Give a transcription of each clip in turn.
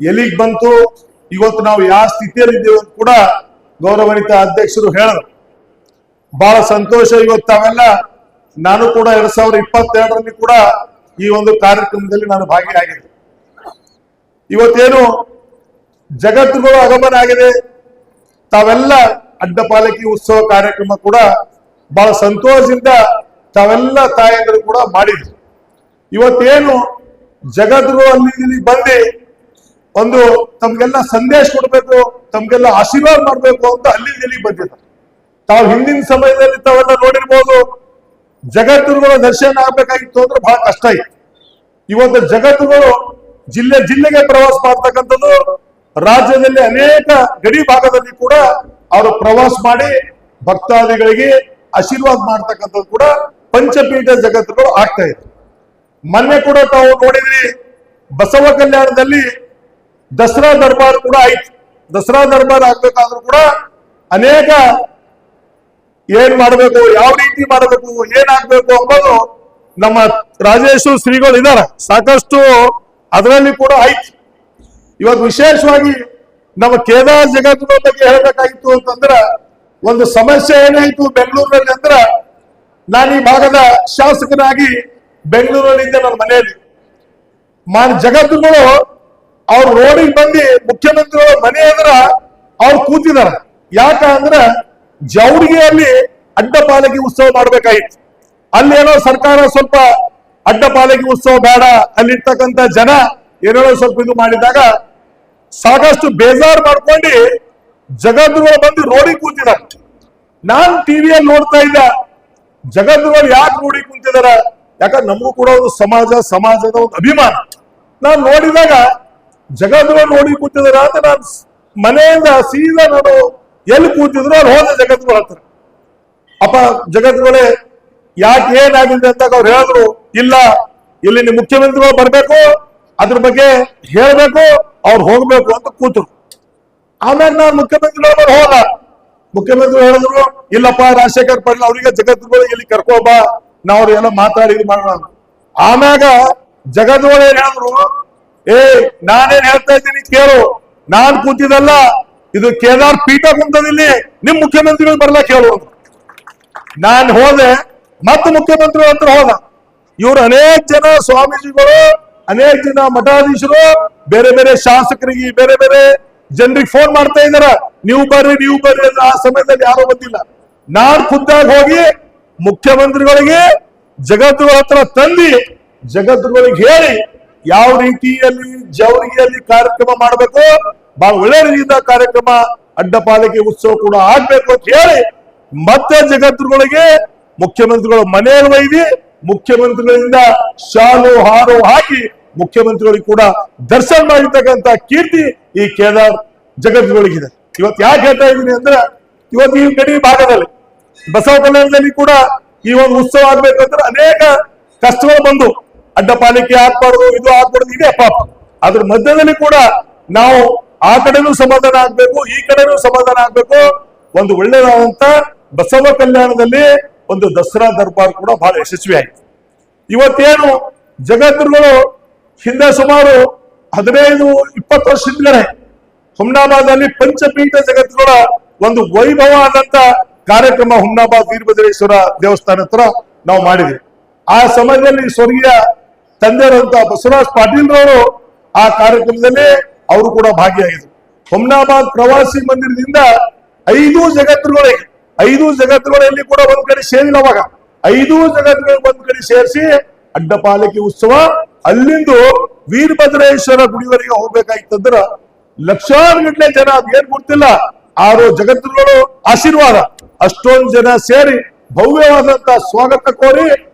ಎಲ್ಲಿಗೆ ಬಂತು, ಇವತ್ತು ನಾವು ಯಾವ ಸ್ಥಿತಿಯಲ್ಲಿ ಇದ್ದೇವೆ ಅಂತ ಕೂಡ ಗೌರವಾನ್ವಿತ ಅಧ್ಯಕ್ಷರು ಹೇಳಿದ್ರು. ಬಹಳ ಸಂತೋಷ. ಇವತ್ತು ತಾವೆಲ್ಲ, ನಾನು ಕೂಡ 2022ರಲ್ಲಿ ಕೂಡ ಈ ಒಂದು ಕಾರ್ಯಕ್ರಮದಲ್ಲಿ ನಾನು ಭಾಗಿಯಾಗಿದ್ದೆ. ಇವತ್ತೇನು ಜಗತ್ತುಗಳು ಆಗಮನ ಆಗಿದೆ, ತಾವೆಲ್ಲ ಅಡ್ಡಪಾಲಕಿ ಉತ್ಸವ ಕಾರ್ಯಕ್ರಮ ಕೂಡ ಬಹಳ ಸಂತೋಷದಿಂದ ತಾವೆಲ್ಲ ತಾಯಂದರು ಕೂಡ ಮಾಡಿದ್ರು. ಇವತ್ತೇನು ಜಗತ್ತುಗಳು ಅಲ್ಲಿ ಬಂದು ಒಂದು ತಮ್ಗೆಲ್ಲ ಸಂದೇಶ ಕೊಡ್ಬೇಕು, ತಮ್ಗೆಲ್ಲ ಆಶೀರ್ವಾದ ಮಾಡ್ಬೇಕು ಅಂತ ಅಲ್ಲಿ ಬಂದಿದ್ದಾರೆ. ತಾವು ಹಿಂದಿನ ಸಮಯದಲ್ಲಿ ತಾವೆಲ್ಲ ನೋಡಿರ್ಬೋದು, ಜಗತ್ತುಗಳ ದರ್ಶನ ಆಗ್ಬೇಕಾಗಿತ್ತು ಅಂದ್ರೆ ಬಹಳ ಕಷ್ಟ ಇತ್ತು. ಇವತ್ತು ಜಗತ್ತುಗಳು ಜಿಲ್ಲೆಗೆ ಪ್ರವಾಸ ಮಾಡ್ತಕ್ಕಂಥದ್ದು, ರಾಜ್ಯದಲ್ಲಿ ಅನೇಕ ಗಡಿ ಭಾಗದಲ್ಲಿ ಕೂಡ ಅವರು ಪ್ರವಾಸ ಮಾಡಿ ಭಕ್ತಾದಿಗಳಿಗೆ ಆಶೀರ್ವಾದ ಮಾಡ್ತಕ್ಕಂಥದ್ದು ಕೂಡ ಪಂಚಪೀಠ ಜಗತ್ತುಗಳು ಆಗ್ತಾ ಇದೆ. ಮೊನ್ನೆ ಕೂಡ ತಾವು ನೋಡಿದ್ರಿ, ಬಸವ ಕಲ್ಯಾಣದಲ್ಲಿ ದಸರಾ ದರ್ಬಾರ್ ಕೂಡ ಆಯ್ತು. ದಸರಾ ದರ್ಬಾರ್ ಆಗ್ಬೇಕಾದ್ರೂ ಕೂಡ ಅನೇಕ ಏನ್ ಮಾಡಬೇಕು, ಯಾವ ರೀತಿ ಮಾಡಬೇಕು, ಏನಾಗ್ಬೇಕು ಅಂಬೋದು ನಮ್ಮ ರಾಜೇಶ್ವರ ಶ್ರೀಗಳು ಇದಾರೆ, ಸಾಕಷ್ಟು ಅದರಲ್ಲಿ ಕೂಡ ಆಯ್ತು. ಇವತ್ತು ವಿಶೇಷವಾಗಿ ನಮ್ಮ ಕೇದಾರ್ ಜಗತ್ತಿನ ಬಗ್ಗೆ ಹೇಳ್ಬೇಕಾಗಿತ್ತು ಅಂತಂದ್ರ, ಒಂದು ಸಮಸ್ಯೆ ಏನಾಯ್ತು ಬೆಂಗಳೂರಿನಲ್ಲಿ ಅಂದ್ರ, ನಾನು ಈ ಭಾಗದ ಶಾಸಕನಾಗಿ ಬೆಂಗಳೂರಿನಿಂದ ನನ್ನ ಮನೆಯಲ್ಲಿ ಜಗತ್ತುಗಳು ಅವ್ರ ರೋಡಿಗೆ ಬಂದು ಮುಖ್ಯಮಂತ್ರಿಗಳ ಮನೆ ಎದುರ ಅವ್ರು ಕೂತಿದಾರ. ಯಾಕಂದ್ರ ಜವರಿಗೆಯಲ್ಲಿ ಅಡ್ಡಪಾಲಕಿ ಉತ್ಸವ ಮಾಡ್ಬೇಕಾಗಿತ್ತು. ಅಲ್ಲಿ ಏನೋ ಸರ್ಕಾರ ಸ್ವಲ್ಪ ಅಡ್ಡಪಾಲಕಿ ಉತ್ಸವ ಬೇಡ, ಅಲ್ಲಿರ್ತಕ್ಕಂಥ ಜನ ಏನೋ ಸ್ವಲ್ಪ ಇದು ಮಾಡಿದಾಗ ಸಾಕಷ್ಟು ಬೇಜಾರು ಮಾಡ್ಕೊಂಡು ಜಗತ್ತುಗಳು ಬಂದು ರೋಡಿಗೆ ಕೂತಿದ್ದಾರೆ. ನಾನ್ ಟಿವಿಯಲ್ಲಿ ನೋಡ್ತಾ ಇದ್ದ, ಜಗತ್ತುಗಳು ಯಾಕೆ ರೋಡಿಗೆ ಕೂತಿದಾರ, ಯಾಕಂದ್ರೆ ನಮಗೂ ಕೂಡ ಒಂದು ಸಮಾಜದ ಒಂದು ಅಭಿಮಾನ. ನಾನು ನೋಡಿದಾಗ ಜಗತ್ತುಗಳು ರೋಡಿಗೆ ಕೂತಿದಾರ ಅಂತ ನಾನು ಮನೆಯಿಂದ ಸೀದಾ ನಾನು ಎಲ್ಲಿ ಕೂತಿದ್ರು ಅವ್ರು ಹೋದ ಜಗತ್ತುಗಳು ಹತ್ರ, ಅಪ್ಪ ಜಗತ್ತುಗಳೇ ಯಾಕೆ ಏನಾಗಿದೆ ಅಂತ ಅವ್ರು ಹೇಳಿದ್ರು, ಇಲ್ಲ ಇಲ್ಲಿ ನಿಮ್ಮ ಮುಖ್ಯಮಂತ್ರಿಗಳು ಬರ್ಬೇಕು, ಅದ್ರ ಬಗ್ಗೆ ಹೇಳ್ಬೇಕು, ಅವ್ರು ಹೋಗ್ಬೇಕು ಅಂತ ಕೂತರು. ಆಮೇಲೆ ನಾನು ಮುಖ್ಯಮಂತ್ರಿಗಳು ಹೋದ, ಮುಖ್ಯಮಂತ್ರಿ ಹೇಳಿದ್ರು, ಇಲ್ಲಪ್ಪ ರಾಜಶೇಖರ್ ಪಾಟೀಲ್ ಅವರಿಗೆ ಜಗತ್ತುಗಳು ಇಲ್ಲಿ ಕರ್ಕೋಬ, ನಾವು ಎಲ್ಲ ಮಾತಾಡಿ ಮಾಡೋಣ. ಆಮ್ಯಾಗ ಜಗತ್ತುಗಳು ಏನ್ ಹೇಳಿದ್ರು, ನಾನೇನ್ ಹೇಳ್ತಾ ಇದ್ದೀನಿ ಕೇಳು, ನಾನ್ ಕೂತಿದಲ್ಲ, ಇದು ಕೇದಾರ್ ಪೀಠ ಕುಂತದಿಲ್ಲಿ, ನಿಮ್ ಮುಖ್ಯಮಂತ್ರಿಗಳು ಬರ್ಲಕ್ ಹೇಳು. ನಾನ್ ಹೋದೆ, ಮತ್ತೆ ಮುಖ್ಯಮಂತ್ರಿಗಳ ಹತ್ರ ಹೋದ. ಇವ್ರು ಅನೇಕ ಜನ ಸ್ವಾಮೀಜಿಗಳು, ಅನೇಕ ಜನ ಮಠಾಧೀಶರು, ಬೇರೆ ಬೇರೆ ಶಾಸಕರಿಗೆ, ಬೇರೆ ಬೇರೆ ಜನರಿಗೆ ಫೋನ್ ಮಾಡ್ತಾ ಇದಾರ, ನೀವು ಬರ್ರಿ ಅಂತ. ಆ ಸಮಯದಲ್ಲಿ ಯಾರೋ ಬಂದಿಲ್ಲ. ನಾನ್ ಖುದ್ದಾಗಿ ಹೋಗಿ ಮುಖ್ಯಮಂತ್ರಿಗಳಿಗೆ ಜಗತ್ತುಗಳ ಹತ್ರ ತಂದು ಜಗತ್ತುಗಳಿಗೆ ಹೇಳಿ ಯಾವ ರೀತಿಯಲ್ಲಿ ಜವರಿಗೆಯಲ್ಲಿ ಕಾರ್ಯಕ್ರಮ ಮಾಡಬೇಕು, ಬಹಳ ಒಳ್ಳೆ ರೀತಿಯಿಂದ ಕಾರ್ಯಕ್ರಮ ಅಡ್ಡಪಾಲಕಿ ಉತ್ಸವ ಕೂಡ ಆಗ್ಬೇಕು ಅಂತ ಹೇಳಿ ಮತ್ತೆ ಜಗತ್ತುಗಳಿಗೆ ಮುಖ್ಯಮಂತ್ರಿಗಳ ಮನೆಯಲ್ಲಿ ಒಯ್ದು ಮುಖ್ಯಮಂತ್ರಿಗಳಿಂದ ಶಾಲು ಹಾರು ಹಾಕಿ ಮುಖ್ಯಮಂತ್ರಿಗಳಿಗೆ ಕೂಡ ದರ್ಶನ ಮಾಡಿರ್ತಕ್ಕಂಥ ಕೀರ್ತಿ ಈ ಕೇದಾರ್ ಜಗತ್ತುಗಳಿಗಿದೆ. ಇವತ್ತು ಯಾಕೆ ಹೇಳ್ತಾ ಇದ್ದೀನಿ ಅಂದ್ರೆ, ಇವತ್ತು ಈ ಗಡಿ ಭಾಗದಲ್ಲಿ ಬಸವ ಕಲ್ಯಾಣದಲ್ಲಿ ಕೂಡ ಈ ಒಂದು ಉತ್ಸವ ಆಗ್ಬೇಕಂದ್ರೆ ಅನೇಕ ಕಷ್ಟಗಳು ಬಂದು, ಅಡ್ಡಪಾಲಿಕೆ ಹಾಕ್ಬಾರ್ದು, ಇದು ಹಾಕ್ಬಾರ್ದು, ಇದೆ ಪಾಪ. ಅದ್ರ ಮಧ್ಯದಲ್ಲಿ ಕೂಡ ನಾವು ಆ ಕಡೆನೂ ಸಮಾಧಾನ ಆಗ್ಬೇಕು, ಈ ಕಡೆನೂ ಸಮಾಧಾನ ಆಗ್ಬೇಕು. ಒಂದು ಒಳ್ಳೆಯದಾದಂತ ಬಸವ ಕಲ್ಯಾಣದಲ್ಲಿ ಒಂದು ದಸರಾ ದರ್ಬಾರ್ ಕೂಡ ಬಹಳ ಯಶಸ್ವಿ ಆಯ್ತು. ಇವತ್ತೇನು ಜಗತ್ತುಗಳು ಹಿಂದೆ ಸುಮಾರು 15-20 ವರ್ಷ ಹಿಂದ್ಗಡೆ ಹುಮ್ನಾಬಾದಲ್ಲಿ ಪಂಚಪೀಠ ಜಗತ್ತುಗಳ ಒಂದು ವೈಭವ ಆದಂತ ಕಾರ್ಯಕ್ರಮ ಹುಮ್ನಾಬಾದ್ ವೀರಭದ್ರೇಶ್ವರ ದೇವಸ್ಥಾನ ಹತ್ರ ನಾವು ಮಾಡಿದ್ವಿ. ಆ ಸಮಯದಲ್ಲಿ ಸ್ವರ್ಗೀಯ ತಂದೆಯರಂತ ಬಸವರಾಜ್ ಪಾಟೀಲ್ ರವರು ಆ ಕಾರ್ಯಕ್ರಮದಲ್ಲಿ ಅವರು ಕೂಡ ಭಾಗಿಯಾಗಿದ್ರು. ಹುಮ್ನಾಬಾದ್ ಪ್ರವಾಸಿ ಮಂದಿರದಿಂದ 5 ಜಗತ್ತುಗಳಲ್ಲಿ ಕೂಡ ಒಂದ್ ಕಡೆ ಸೇರಿಲ್ಲ. ಅವಾಗ 5 ಜಗತ್ತುಗಳು ಒಂದ್ ಕಡೆ ಸೇರಿಸಿ ಅಡ್ಡಪಾಲಕಿ ಉತ್ಸವ ಅಲ್ಲಿಂದು ವೀರಭದ್ರೇಶ್ವರ ಗುಡಿವರೆಗೆ ಹೋಗ್ಬೇಕಾಗಿತ್ತಂದ್ರ ಲಕ್ಷಾರು ಗಟ್ಟಲೆ ಜನ, ಅದೇನ್ ಗೊತ್ತಿಲ್ಲ, 6 ಜಗತ್ತುಗಳು ಆಶೀರ್ವಾದ, ಅಷ್ಟೊಂದು ಜನ ಸೇರಿ ಭವ್ಯವಾದಂತ ಸ್ವಾಗತ ಕೋರಿ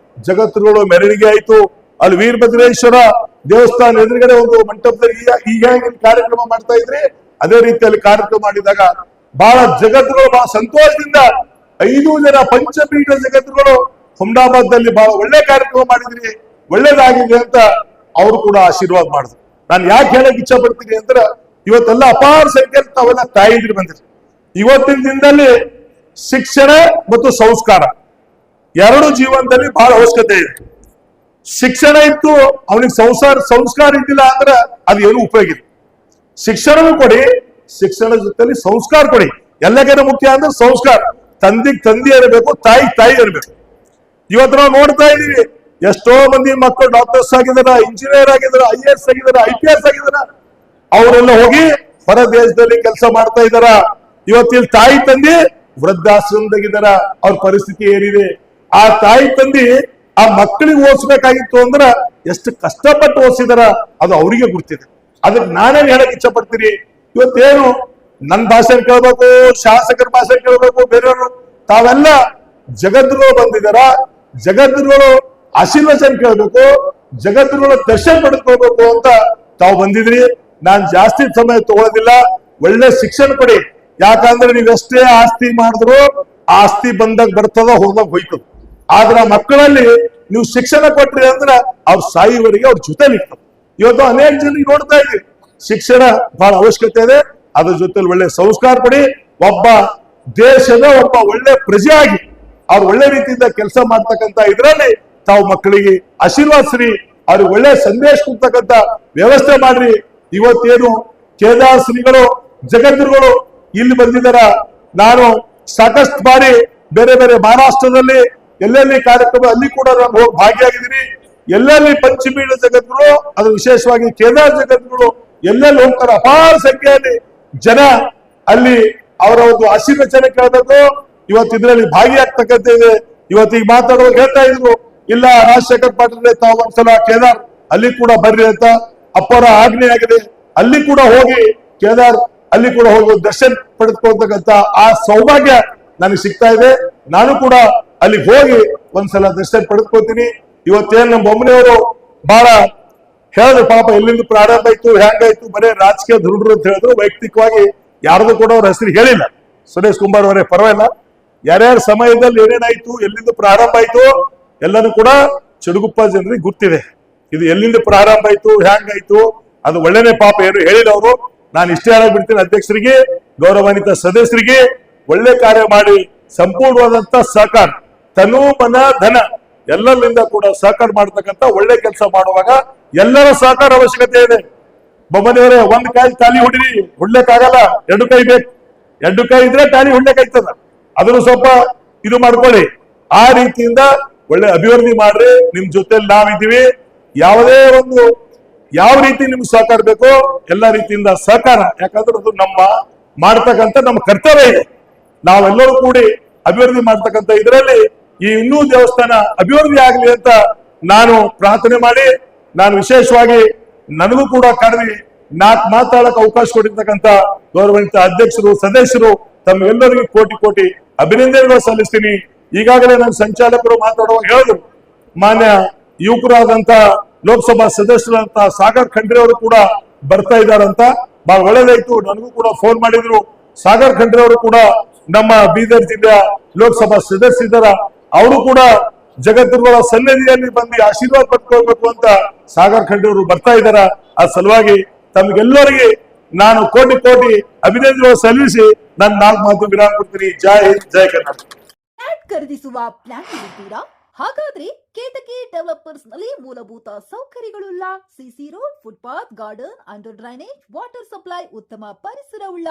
ಜಗತ್ತುಗಳು ಮೆರವಣಿಗೆ ಆಯ್ತು. ಅಲ್ಲಿ ವೀರಭದ್ರೇಶ್ವರ ದೇವಸ್ಥಾನ ಎದುರುಗಡೆ ಒಂದು ಮಂಟಪದಲ್ಲಿ ಈಗ ಕಾರ್ಯಕ್ರಮ ಮಾಡ್ತಾ ಇದ್ರಿ, ಅದೇ ರೀತಿಯಲ್ಲಿ ಕಾರ್ಯಕ್ರಮ ಮಾಡಿದಾಗ ಬಹಳ ಜಗತ್ತುಗಳು ಬಹಳ ಸಂತೋಷದಿಂದ 5 ಜನ ಪಂಚಪೀಠ ಜಗತ್ತುಗಳು ಹುಮ್ನಾಬಾದ್ದಲ್ಲಿ ಬಹಳ ಒಳ್ಳೆ ಕಾರ್ಯಕ್ರಮ ಮಾಡಿದ್ರಿ, ಒಳ್ಳೇದಾಗಿದೆ ಅಂತ ಅವರು ಕೂಡ ಆಶೀರ್ವಾದ ಮಾಡಿದ್ರು. ನಾನು ಯಾಕೆ ಹೇಳಕ್ ಇಚ್ಛೆ ಪಡ್ತೀನಿ ಅಂದ್ರೆ, ಇವತ್ತೆಲ್ಲ ಅಪಾರ ಸಂಖ್ಯೆಯಲ್ಲಿ ತಾವೆಲ್ಲ ತಾಯಿದ್ರು ಬಂದಿರಿ. ಇವತ್ತಿನ ದಿನದಲ್ಲಿ ಶಿಕ್ಷಣ ಮತ್ತು ಸಂಸ್ಕಾರ ಎರಡು ಜೀವನದಲ್ಲಿ ಬಹಳ ಅವಶ್ಯಕತೆ ಇದೆ. ಶಿಕ್ಷಣ ಇತ್ತು, ಅವನಿಗೆ ಸಂಸ್ಕಾರ ಇದ್ದಿಲ್ಲ ಅಂದ್ರೆ ಅದು ಏನು ಉಪಯೋಗ ಇಲ್ಲ. ಶಿಕ್ಷಣನೂ ಕೊಡಿ, ಶಿಕ್ಷಣ ಜೊತೆಲಿ ಸಂಸ್ಕಾರ ಕೊಡಿ. ಎಲ್ಲಕ್ಕಿಂತ ಮುಖ್ಯ ಅಂದ್ರೆ ಸಂಸ್ಕಾರ. ತಂದೆಗೆ ತಂದೆ ಇರಬೇಕು, ತಾಯಿ ಇರಬೇಕು. ಇವತ್ತು ನಾವು ನೋಡ್ತಾ ಇದೀವಿ, ಎಷ್ಟೋ ಮಂದಿ ಮಕ್ಕಳು ಡಾಕ್ಟರ್ಸ್ ಆಗಿದಾರ, ಇಂಜಿನಿಯರ್ ಆಗಿದಾರ, IAS ಆಗಿದಾರ, IPS ಆಗಿದಾರ. ಅವರೆಲ್ಲ ಹೋಗಿ ಹೊರ ದೇಶದಲ್ಲಿ ಕೆಲಸ ಮಾಡ್ತಾ ಇದಾರ. ಇವತ್ತಿಲ್ಲಿ ತಾಯಿ ತಂದೆ ವೃದ್ಧಾಶ್ರಮದಾಗಿದಾರ. ಅವ್ರ ಪರಿಸ್ಥಿತಿ ಏನಿದೆ, ಆ ತಾಯಿ ತಂದೆ ಆ ಮಕ್ಕಳಿಗೆ ಓದಿಸ್ಬೇಕಾಗಿತ್ತು ಅಂದ್ರ ಎಷ್ಟು ಕಷ್ಟಪಟ್ಟು ಓದಿಸಿದಾರ ಅದು ಅವರಿಗೆ ಗೊತ್ತಿದೆ. ಅದಕ್ಕೆ ನಾನೇನ್ ಹೇಳಕ್ ಇಚ್ಛೆ ಪಡ್ತೀನಿ, ಇವತ್ತೇನು ನನ್ನ ಭಾಷೆ ಕೇಳ್ಬೇಕು, ಶಾಸಕರ ಭಾಷೆ ಕೇಳ್ಬೇಕು, ಬೇರೆಯವರು ತಾವೆಲ್ಲ ಜಗದ್ಗುರುಗಳು ಬಂದಿದಾರ, ಜಗದ್ಗುರುಗಳು ಆಶೀರ್ವಚನ ಕೇಳ್ಬೇಕು, ಜಗದ್ಗುರುಗಳ ದರ್ಶನ ಪಡೆದುಕೊಳ್ಬೇಕು ಅಂತ ತಾವು ಬಂದಿದ್ರಿ. ನಾನ್ ಜಾಸ್ತಿ ಸಮಯ ತಗೊಳ್ಳೋದಿಲ್ಲ. ಒಳ್ಳೆ ಶಿಕ್ಷಣ ಕೊಡಿ. ಯಾಕಂದ್ರೆ ನೀವೆಷ್ಟೇ ಆಸ್ತಿ ಮಾಡಿದ್ರು ಆಸ್ತಿ ಬಂದಾಗ ಬರ್ತದ, ಹೋದಾಗ ಹೋಯ್ತದ. ಆದ್ರ ಮಕ್ಕಳಲ್ಲಿ ನೀವು ಶಿಕ್ಷಣ ಕೊಟ್ರಿ ಅಂದ್ರ ಅವ್ರ ಸಾಯಿವರೆಗೆ ಅವ್ರ ಜೊತೆಲಿ ಇರ್ತದೆ. ಇವತ್ತು ಅನೇಕ ಜನರಿಗೆ ನೋಡ್ತಾ ಇದ್ವಿ, ಶಿಕ್ಷಣ ಬಹಳ ಅವಶ್ಯಕತೆ ಇದೆ. ಅದ್ರ ಜೊತೆಲಿ ಒಳ್ಳೆ ಸಂಸ್ಕಾರ ಕೊಡಿ. ಒಬ್ಬ ದೇಶದ ಒಬ್ಬ ಒಳ್ಳೆ ಪ್ರಜೆ ಆಗಿ ಅವ್ರು ಒಳ್ಳೆ ರೀತಿಯಿಂದ ಕೆಲಸ ಮಾಡ್ತಕ್ಕಂತ ಇದ್ರಲ್ಲಿ ತಾವು ಮಕ್ಕಳಿಗೆ ಆಶೀರ್ವಾದಿಸ್ರಿ, ಅವ್ರಿಗೆ ಒಳ್ಳೆ ಸಂದೇಶ ಕೊಡ್ತಕ್ಕಂತ ವ್ಯವಸ್ಥೆ ಮಾಡ್ರಿ. ಇವತ್ತೇನು ಕೇದಾರ್ ಶ್ರೀಗಳು ಜಗದ್ಗುರುಗಳು ಇಲ್ಲಿ ಬಂದಿದ್ದಾರ. ನಾನು ಸಾಕಷ್ಟು ಬಾರಿ ಬೇರೆ ಬೇರೆ ಮಹಾರಾಷ್ಟ್ರದಲ್ಲಿ ಎಲ್ಲೆಲ್ಲಿ ಕಾರ್ಯಕ್ರಮ ಅಲ್ಲಿ ಕೂಡ ನಾನು ಹೋಗಿ ಭಾಗಿಯಾಗಿದ್ದೀನಿ. ಎಲ್ಲೆಲ್ಲಿ ಪಂಚಮೀಡ ಜಗದ್ಗುರು, ಅದು ವಿಶೇಷವಾಗಿ ಕೇದಾರ್ ಜಗದ್ಗುರು ಎಲ್ಲೆಲ್ಲಿ ಹೋಗ್ತಾರೆ, ಅಪಾರ ಸಂಖ್ಯೆಯಲ್ಲಿ ಜನ ಅಲ್ಲಿ ಅವರ ಒಂದು ಆಶೀರ್ವಚನ ಕೇಳಬೇಕು. ಇವತ್ತು ಇದರಲ್ಲಿ ಭಾಗಿಯಾಗ್ತಕ್ಕಂಥ ಇದೆ. ಇವತ್ತಿಗೆ ಮಾತಾಡುವಾಗ ಹೇಳ್ತಾ ಇದ್ರು, ಇಲ್ಲ ರಾಜಶೇಖರ್ ಪಾಟೀಲ್ ತಾವು ಒಂದ್ಸಲ ಕೇದಾರ್ ಅಲ್ಲಿ ಕೂಡ ಬರ್ರಿ ಅಂತ ಅಪ್ಪರ ಆಜ್ಞೆ ಆಗಿದೆ. ಅಲ್ಲಿ ಕೂಡ ಹೋಗಿ ಕೇದಾರ್ ಅಲ್ಲಿ ಕೂಡ ಹೋಗಿ ದರ್ಶನ ಪಡೆದುಕೊಳ್ತಕ್ಕಂಥ ಆ ಸೌಭಾಗ್ಯ ನನಗೆ ಸಿಗ್ತಾ ಇದೆ. ನಾನು ಕೂಡ ಅಲ್ಲಿಗೆ ಹೋಗಿ ಒಂದ್ಸಲ ದರ್ಶನ ಪಡೆದುಕೊಳ್ತೀನಿ. ಇವತ್ತೇನ್ ನಮ್ಮ ಬೊಮ್ಮನೆಯವರು ಬಹಳ ಹೇಳಿದ್ರು, ಪಾಪ ಎಲ್ಲಿಂದ ಪ್ರಾರಂಭ ಆಯ್ತು, ಹೆಂಗಾಯ್ತು, ಬರೇ ರಾಜಕೀಯ ದುರುಡ್ರು ಅಂತ ಹೇಳಿದ್ರು. ವೈಯಕ್ತಿಕವಾಗಿ ಯಾರ್ದು ಕೂಡ ಅವ್ರ ಹೆಸರು ಹೇಳಿಲ್ಲ. ಸುರೇಶ್ ಕುಮಾರ್ ಅವರೇ ಪರವಾಗಿಲ್ಲ, ಯಾರ್ಯಾರ ಸಮಯದಲ್ಲಿ ಏನೇನಾಯ್ತು, ಎಲ್ಲಿಂದ ಪ್ರಾರಂಭ ಆಯ್ತು ಎಲ್ಲನೂ ಕೂಡ ಚಡುಗುಪ್ಪ ಜನರಿಗೆ ಗೊತ್ತಿದೆ. ಇದು ಎಲ್ಲಿಂದ ಪ್ರಾರಂಭ ಆಯ್ತು, ಹೆಂಗಾಯ್ತು, ಅದು ಒಳ್ಳೆನೆ. ಪಾಪ ಏನು ಹೇಳಿಲ್ಲ ಅವರು. ನಾನು ಇಷ್ಟೇ ಬಿಡ್ತೀನಿ, ಅಧ್ಯಕ್ಷರಿಗೆ, ಗೌರವಾನ್ವಿತ ಸದಸ್ಯರಿಗೆ ಒಳ್ಳೆ ಕಾರ್ಯ ಮಾಡಿ ಸಂಪೂರ್ಣವಾದಂತ ಸಹಕಾರ, ತನು ಮನ ಧನ ಎಲ್ಲರಿಂದ ಕೂಡ ಸಹಕಾರ ಮಾಡ್ತಕ್ಕಂಥ ಒಳ್ಳೆ ಕೆಲಸ ಮಾಡುವಾಗ ಎಲ್ಲರ ಸಹಕಾರ ಅವಶ್ಯಕತೆ ಇದೆ. ಬೊಮ್ಮನೆಯವರೇ, ಒಂದ್ ಕಾಯಿ ತಾಲಿ ಹೊಡಿರಿ, ಹೊಡ್ಲಿಕ್ಕಾಗಲ್ಲ, ಎರಡು ಕೈ ಬೇಕು. ಎರಡು ಕೈ ಇದ್ರೆ ತಾಲಿ ಹೊಡ್ಲಿಕ್ಕಾಯ್ತದ. ಅದನ್ನು ಸ್ವಲ್ಪ ಇದು ಮಾಡ್ಕೊಳ್ಳಿ. ಆ ರೀತಿಯಿಂದ ಒಳ್ಳೆ ಅಭಿವೃದ್ಧಿ ಮಾಡ್ರಿ. ನಿಮ್ ಜೊತೆಲಿ ನಾವಿದ್ದೀವಿ. ಯಾವುದೇ ಒಂದು ಯಾವ ರೀತಿ ನಿಮ್ಗೆ ಸಹಕಾರ ಬೇಕೋ ಎಲ್ಲ ರೀತಿಯಿಂದ ಸಹಕಾರ. ಯಾಕಂದ್ರೆ ಅದು ನಮ್ಮ ಮಾಡ್ತಕ್ಕಂಥ ನಮ್ಮ ಕರ್ತವ್ಯ ಇದೆ. ನಾವೆಲ್ಲರೂ ಕೂಡಿ ಅಭಿವೃದ್ಧಿ ಮಾಡ್ತಕ್ಕಂಥ ಇದರಲ್ಲಿ ಈ ಇನ್ನೂ ದೇವಸ್ಥಾನ ಅಭಿವೃದ್ಧಿ ಆಗ್ಲಿ ಅಂತ ನಾನು ಪ್ರಾರ್ಥನೆ ಮಾಡಿ, ನಾನು ವಿಶೇಷವಾಗಿ ನನಗೂ ಕೂಡ ಕರೆದಿ ಮಾತಾಡಕ್ಕೆ ಅವಕಾಶ ಕೊಟ್ಟಿರ್ತಕ್ಕಂಥ ಗೌರವಾನ್ವಿತ ಅಧ್ಯಕ್ಷರು, ಸದಸ್ಯರು ತಮ್ಮೆಲ್ಲರಿಗೂ ಕೋಟಿ ಕೋಟಿ ಅಭಿನಂದನೆಗಳು ಸಲ್ಲಿಸ್ತೀನಿ. ಈಗಾಗಲೇ ನನ್ನ ಸಂಚಾಲಕರು ಮಾತಾಡುವಾಗ ಹೇಳಿದ್ರು, ಮಾನ್ಯ ಯುವಕರಾದಂತ ಲೋಕಸಭಾ ಸದಸ್ಯರಂತ ಸಾಗರ್ ಖಂಡ್ರೆ ಅವರು ಕೂಡ ಬರ್ತಾ ಇದ್ದಾರಂತ. ಬಹಳ ಒಳ್ಳೇದಾಯ್ತು. ನನಗೂ ಕೂಡ ಫೋನ್ ಮಾಡಿದ್ರು. ಸಾಗರ್ ಖಂಡ್ರೆ ಅವರು ಕೂಡ ನಮ್ಮ ಬೀದರ್ ಜಿಲ್ಲೆಯ ಲೋಕಸಭಾ ಸದಸ್ಯರಿದ್ದಾರ. ಅವರು ಕೂಡ ಜಗದ್ಗುರುಗಳ ಸನ್ನಿಧಿಯಲ್ಲಿ ಬಂದು ಆಶೀರ್ವಾದ ಪಡ್ಕೊಳ್ಬೇಕು ಅಂತ ಸಾಗರ್ ಖಂಡ್ರೆ ಅವರು ಬರ್ತಾ ಇದ್ದಾರ. ಆ ಸಲುವಾಗಿ ತಮ್ಗೆಲ್ಲರಿಗೆ ನಾನು ಕೋಟಿ ಕೋಟಿ ಅಭಿನಂದನೆಗಳು ಸಲ್ಲಿಸಿ ನನ್ನ 4 ಮಾತು ವಿರಾಮ ಕೊಡ್ತೀನಿ. ಜೈ ಹಿಂದ್, ಜೈ ಕರ್ನಾಟಕ. ಖರೀದಿಸುವ ಪ್ಲಾನ್ ಇದ್ದೀರಾ? ಹಾಗಾದ್ರೆ ಕೇತಕಿ ಡೆವಲಪರ್ಸ್ ನಲ್ಲಿ ಮೂಲಭೂತ ಸೌಕರ್ಯಗಳುಳ್ಳ CC road, footpath, garden, under drainage, water supply, ಉತ್ತಮ ಪರಿಸರವುಳ್ಳ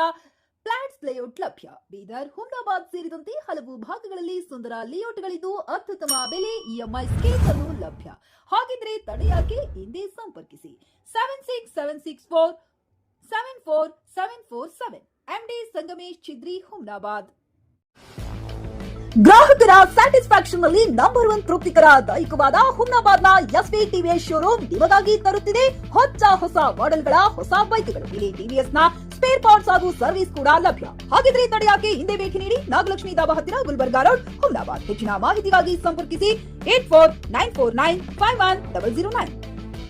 ಫ್ಲಾಟ್ಸ್ ಲೇಔಟ್ ಲಭ್ಯ. ಬೀದರ್, ಹುಮ್ನಾಬಾದ್ ಸೇರಿದಂತೆ ಹಲವು ಭಾಗಗಳಲ್ಲಿ ಸುಂದರ ಲೇಔಟ್ಗಳಿದ್ದು ಅತ್ಯುತ್ತಮ ಬೆಲೆ, EMI ಸ್ಕೀಮ್ ಅನ್ನು ಲಭ್ಯ. ಹಾಗಿದ್ರೆ ತಡೆಯಾಕೆ, ಹಿಂದೆ ಸಂಪರ್ಕಿಸಿ 7676474747 MD ಸಂಗಮೇಶ್ ಚಿದ್ರಿ, ಹುಮ್ನಾಬಾದ್. ಗ್ರಾಹಕರ ಸ್ಯಾಟಿಸ್ಫ್ಯಾಕ್ಷನ್ ನಲ್ಲಿ ನಂಬರ್ 1 ತೃಪ್ತಿಕರ ದೈಹಿಕವಾದ ಹುಮ್ನಾಬಾದ್ನ SV TVS ಶೋರೂಮ್ ನಿಮಗಾಗಿ ತರುತ್ತಿದೆ ಹೊಸ ಮಾಡೆಲ್ಗಳ ಹೊಸ ಬೈಕ್ಗಳು. ಇಲ್ಲಿ TVS ನ ಸ್ಪೇರ್ ಪಾರ್ಟ್ಸ್ ಹಾಗೂ ಸರ್ವಿಸ್ ಕೂಡ ಲಭ್ಯ. ಹಾಗಿದ್ರೆ ತಡೆಯಾಕೆ, ಹಿಂದೆ ಭೇಟಿ ನೀಡಿ. ನಾಗಲಕ್ಷ್ಮಿ ದಾಬಾ ಹತ್ತಿರ, ಗುಲ್ಬರ್ಗಾ ರೋಡ್, ಹುಮ್ನಾಬಾದ್. ಹೆಚ್ಚಿನ ಮಾಹಿತಿಗಾಗಿ ಸಂಪರ್ಕಿಸಿ 8494951009.